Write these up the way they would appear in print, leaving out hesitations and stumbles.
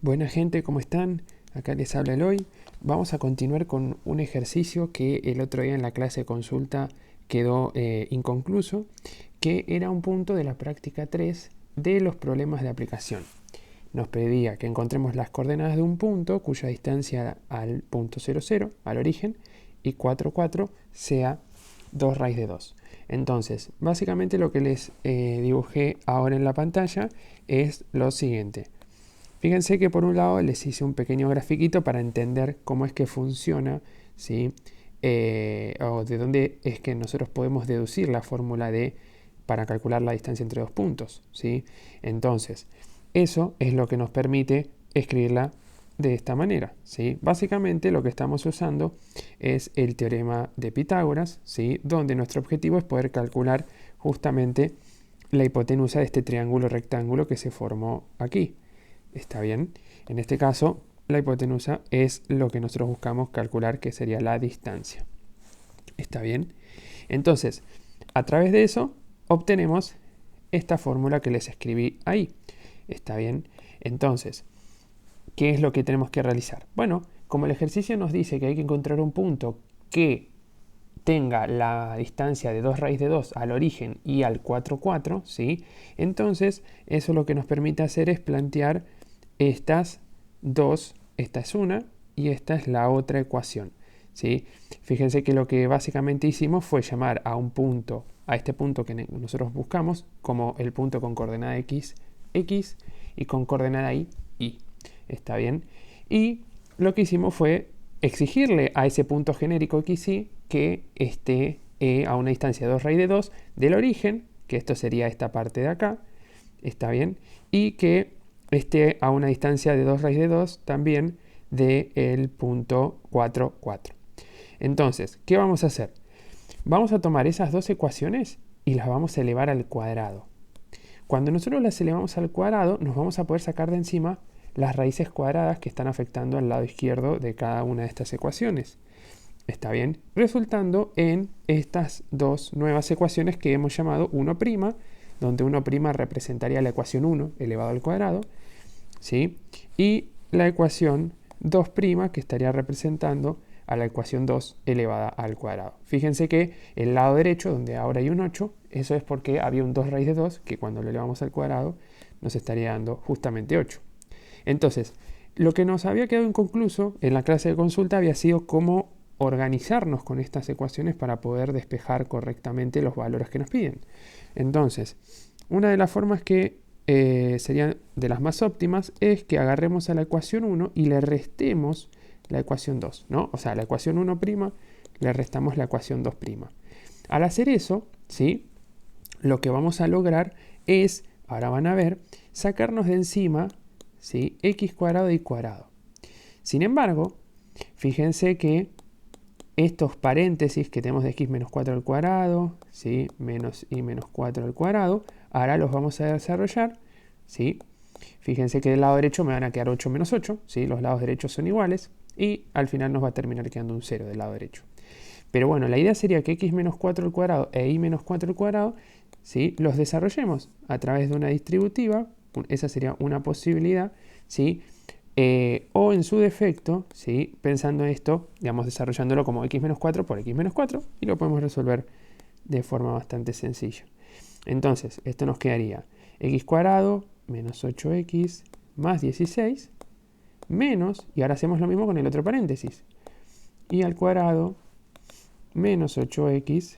Buena gente, ¿cómo están? Acá les habla Eloy. Vamos a continuar con un ejercicio que el otro día en la clase de consulta quedó inconcluso, que era un punto de la práctica 3 de los problemas de aplicación. Nos pedía que encontremos las coordenadas de un punto cuya distancia al punto 0, 0, al origen, y 4, 4 sea 2 raíz de 2. Entonces, básicamente lo que les dibujé ahora en la pantalla es lo siguiente. Fíjense que por un lado les hice un pequeño grafiquito para entender cómo es que funciona, ¿sí? O de dónde es que nosotros podemos deducir la fórmula para calcular la distancia entre dos puntos, ¿sí? Entonces, eso es lo que nos permite escribirla de esta manera, ¿sí? Básicamente lo que estamos usando es el teorema de Pitágoras, ¿sí? Donde nuestro objetivo es poder calcular justamente la hipotenusa de este triángulo rectángulo que se formó aquí. ¿Está bien? En este caso, la hipotenusa es lo que nosotros buscamos calcular, que sería la distancia. ¿Está bien? Entonces, a través de eso, obtenemos esta fórmula que les escribí ahí. ¿Está bien? Entonces, ¿qué es lo que tenemos que realizar? Bueno, como el ejercicio nos dice que hay que encontrar un punto que tenga la distancia de 2 raíz de 2 al origen y al 4, 4, ¿sí? Entonces, eso lo que nos permite hacer es plantear estas dos, esta es una y esta es la otra ecuación, ¿sí? Fíjense que lo que básicamente hicimos fue llamar a un punto, a este punto que nosotros buscamos, como el punto con coordenada x, x, y con coordenada y. ¿Está bien? Y lo que hicimos fue exigirle a ese punto genérico xy que esté a una distancia de 2 raíz de 2 del origen, que esto sería esta parte de acá, ¿está bien? Y que esté a una distancia de 2 raíz de 2 también del punto 4, 4. Entonces, ¿qué vamos a hacer? Vamos a tomar esas dos ecuaciones y las vamos a elevar al cuadrado. Cuando nosotros las elevamos al cuadrado, nos vamos a poder sacar de encima las raíces cuadradas que están afectando al lado izquierdo de cada una de estas ecuaciones. ¿Está bien? Resultando en estas dos nuevas ecuaciones que hemos llamado 1', donde 1' representaría la ecuación 1 elevado al cuadrado, ¿sí? Y la ecuación 2', que estaría representando a la ecuación 2 elevada al cuadrado. Fíjense que el lado derecho, donde ahora hay un 8, eso es porque había un 2 raíz de 2, que cuando lo elevamos al cuadrado nos estaría dando justamente 8. Entonces, lo que nos había quedado inconcluso en la clase de consulta había sido cómo organizarnos con estas ecuaciones para poder despejar correctamente los valores que nos piden. Entonces, una de las formas que serían de las más óptimas es que agarremos a la ecuación 1 y le restemos la ecuación 2, ¿no? O sea, a la ecuación 1' le restamos la ecuación 2'. Al hacer eso, ¿sí? Lo que vamos a lograr es, ahora van a ver, sacarnos de encima, ¿sí? X cuadrado y cuadrado. Sin embargo, fíjense que estos paréntesis que tenemos de x menos 4 al cuadrado, ¿sí? Menos y menos 4 al cuadrado, ahora los vamos a desarrollar, ¿sí? Fíjense que del lado derecho me van a quedar 8 menos 8, ¿sí? Los lados derechos son iguales y al final nos va a terminar quedando un 0 del lado derecho. Pero bueno, la idea sería que x menos 4 al cuadrado e y menos 4 al cuadrado, ¿sí? Los desarrollemos a través de una distributiva, esa sería una posibilidad, ¿sí? O en su defecto, ¿sí? Pensando esto, digamos, desarrollándolo como x menos 4 por x menos 4 y lo podemos resolver de forma bastante sencilla. Entonces, esto nos quedaría x cuadrado menos 8x más 16 menos, y ahora hacemos lo mismo con el otro paréntesis, y al cuadrado menos 8x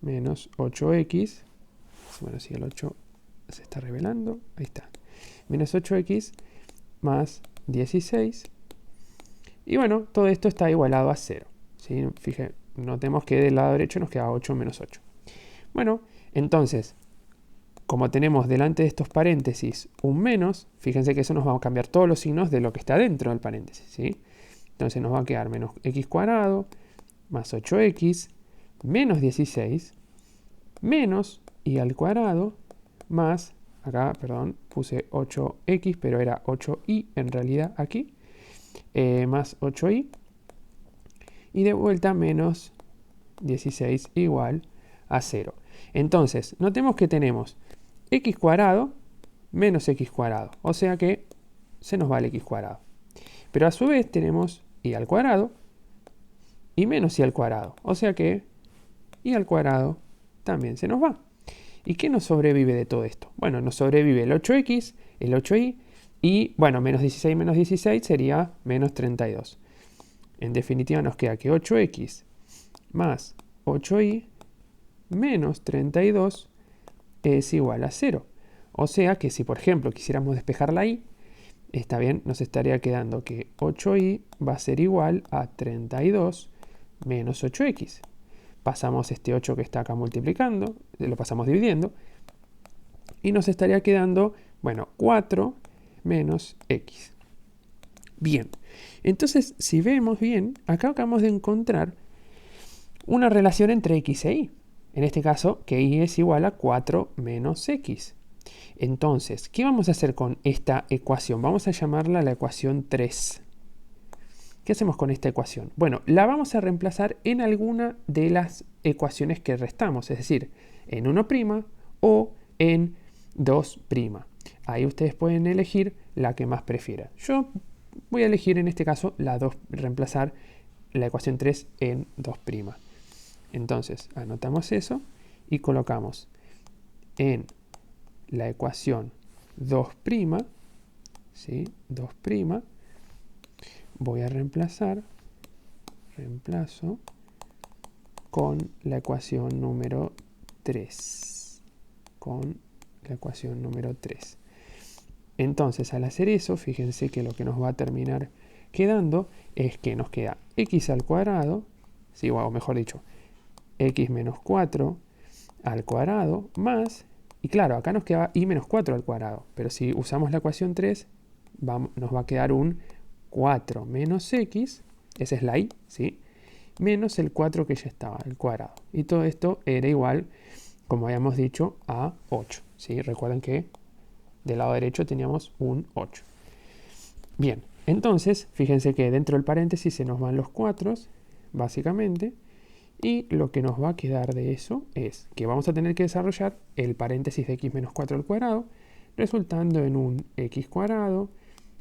menos 8x, bueno, si el 8 se está revelando, ahí está, menos 8x más 16, y bueno, todo esto está igualado a 0, ¿sí? Fíjense, notemos que del lado derecho nos queda 8 menos 8. Bueno, entonces, como tenemos delante de estos paréntesis un menos, fíjense que eso nos va a cambiar todos los signos de lo que está dentro del paréntesis, ¿sí? Entonces nos va a quedar menos x cuadrado más 8x menos 16 menos y al cuadrado más, acá, perdón, puse 8x, pero era 8y en realidad aquí, más 8y, y de vuelta menos 16 igual a 0. Entonces, notemos que tenemos x cuadrado menos x cuadrado, o sea que se nos va el x cuadrado. Pero a su vez tenemos y al cuadrado y menos y al cuadrado. O sea que y al cuadrado también se nos va. ¿Y qué nos sobrevive de todo esto? Bueno, nos sobrevive el 8x, el 8y y, bueno, menos 16 sería menos 32. En definitiva nos queda que 8x más 8y menos 32 es igual a 0. O sea que si, por ejemplo, quisiéramos despejar la y, está bien, nos estaría quedando que 8y va a ser igual a 32 menos 8x. Pasamos este 8 que está acá multiplicando, lo pasamos dividiendo, y nos estaría quedando, bueno, 4 menos x. Bien, entonces si vemos bien, acá acabamos de encontrar una relación entre x e y. En este caso, que y es igual a 4 menos x. Entonces, ¿qué vamos a hacer con esta ecuación? Vamos a llamarla la ecuación 3. ¿Qué hacemos con esta ecuación? Bueno, la vamos a reemplazar en alguna de las ecuaciones que restamos, es decir, en 1' o en 2'. Ahí ustedes pueden elegir la que más prefieran. Yo voy a elegir en este caso la 2, reemplazar la ecuación 3 en 2'. Entonces, anotamos eso y colocamos en la ecuación 2', ¿sí? 2', voy a reemplazo con la ecuación número 3. Entonces, al hacer eso, fíjense que lo que nos va a terminar quedando es que nos queda x al cuadrado, ¿sí? O mejor dicho, x menos 4 al cuadrado más, y claro, acá nos queda y menos 4 al cuadrado, pero si usamos la ecuación 3, nos va a quedar un 4 menos x, esa es la y, ¿sí? Menos el 4 que ya estaba, el cuadrado. Y todo esto era igual, como habíamos dicho, a 8, ¿sí? Recuerden que del lado derecho teníamos un 8. Bien, entonces, fíjense que dentro del paréntesis se nos van los 4, básicamente, y lo que nos va a quedar de eso es que vamos a tener que desarrollar el paréntesis de x menos 4 al cuadrado, resultando en un x cuadrado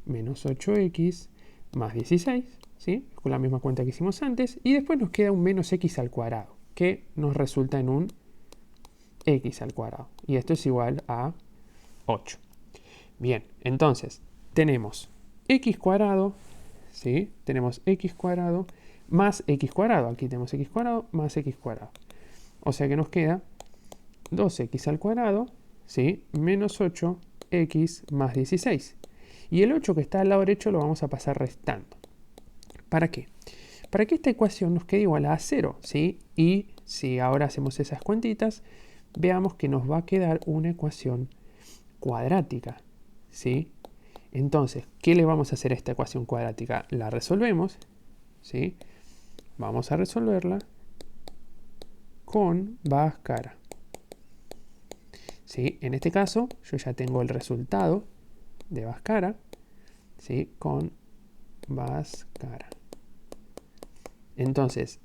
menos 8x más 16, ¿sí? Con la misma cuenta que hicimos antes, y después nos queda un menos x al cuadrado, que nos resulta en un x al cuadrado, y esto es igual a 8. Bien, entonces tenemos x cuadrado, ¿sí? Tenemos x cuadrado más x cuadrado, aquí tenemos x cuadrado más x cuadrado, o sea que nos queda 2x al cuadrado, ¿sí? Menos 8x más 16. Y el 8 que está al lado derecho lo vamos a pasar restando. ¿Para qué? Para que esta ecuación nos quede igual a 0, ¿sí? Y si ahora hacemos esas cuentitas, veamos que nos va a quedar una ecuación cuadrática, ¿sí? Entonces, ¿qué le vamos a hacer a esta ecuación cuadrática? La resolvemos, ¿sí? Vamos a resolverla con Bhaskara. ¿Sí? En este caso, yo ya tengo el resultado de Bhaskara, ¿sí? Con Bhaskara. Entonces,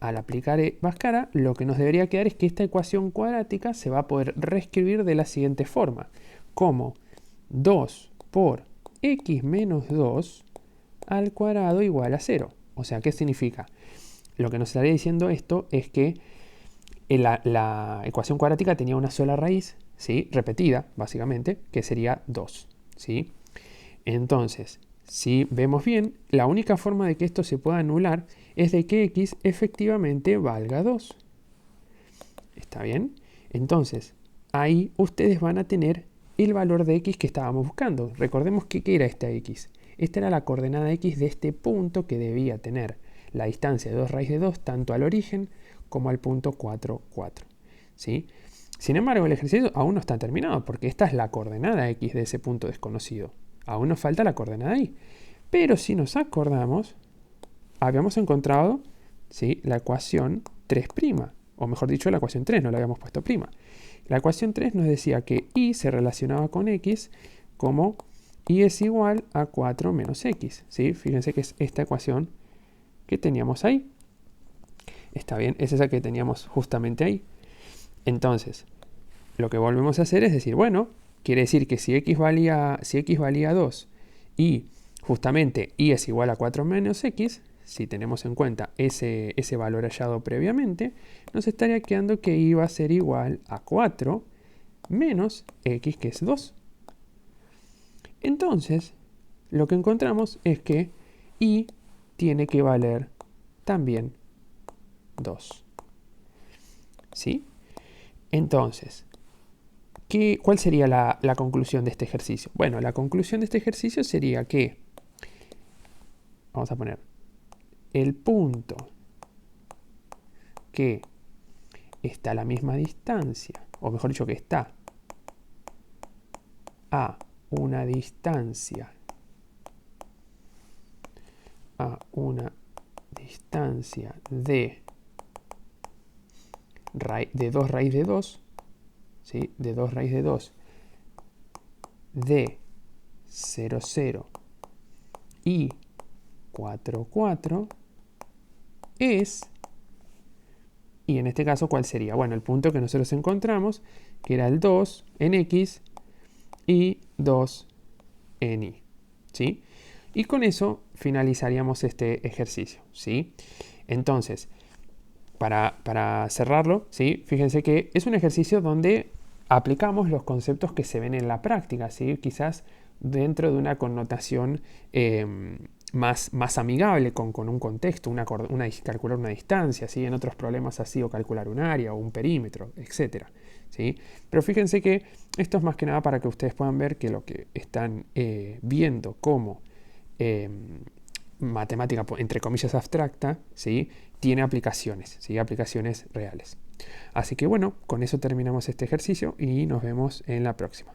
al aplicar Bhaskara, lo que nos debería quedar es que esta ecuación cuadrática se va a poder reescribir de la siguiente forma, como 2 por x menos 2 al cuadrado igual a 0. O sea, ¿qué significa? Lo que nos estaría diciendo esto es que la ecuación cuadrática tenía una sola raíz, ¿sí? Repetida, básicamente, que sería 2, ¿sí? Entonces, si vemos bien, la única forma de que esto se pueda anular es de que x efectivamente valga 2. ¿Está bien? Entonces, ahí ustedes van a tener el valor de x que estábamos buscando. Recordemos que ¿qué era esta x? Esta era la coordenada x de este punto que debía tener la distancia de 2 raíz de 2 tanto al origen como al punto 4, 4. ¿Sí? Sin embargo, el ejercicio aún no está terminado porque esta es la coordenada x de ese punto desconocido. Aún nos falta la coordenada y. Pero si nos acordamos, habíamos encontrado, ¿sí?, la ecuación 3', o mejor dicho, la ecuación 3, no le habíamos puesto prima. La ecuación 3 nos decía que y se relacionaba con x como y es igual a 4 menos x. ¿Sí? Fíjense que es esta ecuación que teníamos ahí. Está bien, es esa que teníamos justamente ahí. Entonces, lo que volvemos a hacer es decir, bueno, quiere decir que si x valía 2 Y justamente y es igual a 4 menos x, si tenemos en cuenta ese valor hallado previamente, nos estaría quedando que y va a ser igual a 4 menos x, que es 2. Entonces, lo que encontramos es que y tiene que valer también 2. ¿Sí? Entonces, ¿cuál sería la conclusión de este ejercicio? Bueno, la conclusión de este ejercicio sería que, vamos a poner, el punto que está a la misma distancia, o mejor dicho, que está a una distancia de 2 raíz de 2, ¿sí? De 2 raíz de 2 de 0, 0 y 4, 4 es, y en este caso, ¿cuál sería? Bueno, el punto que nosotros encontramos, que era el 2 en x y 2 en y, ¿sí? Y con eso finalizaríamos este ejercicio, ¿sí? Entonces, para cerrarlo, ¿sí? Fíjense que es un ejercicio donde aplicamos los conceptos que se ven en la práctica, ¿sí? Quizás dentro de una connotación más amigable con un contexto, calcular una distancia, ¿sí? En otros problemas ha sido calcular un área o un perímetro, etc. ¿Sí? Pero fíjense que esto es más que nada para que ustedes puedan ver que lo que están viendo como matemática, entre comillas, abstracta, ¿sí? Tiene aplicaciones, ¿sí? Aplicaciones reales. Así que bueno, con eso terminamos este ejercicio y nos vemos en la próxima.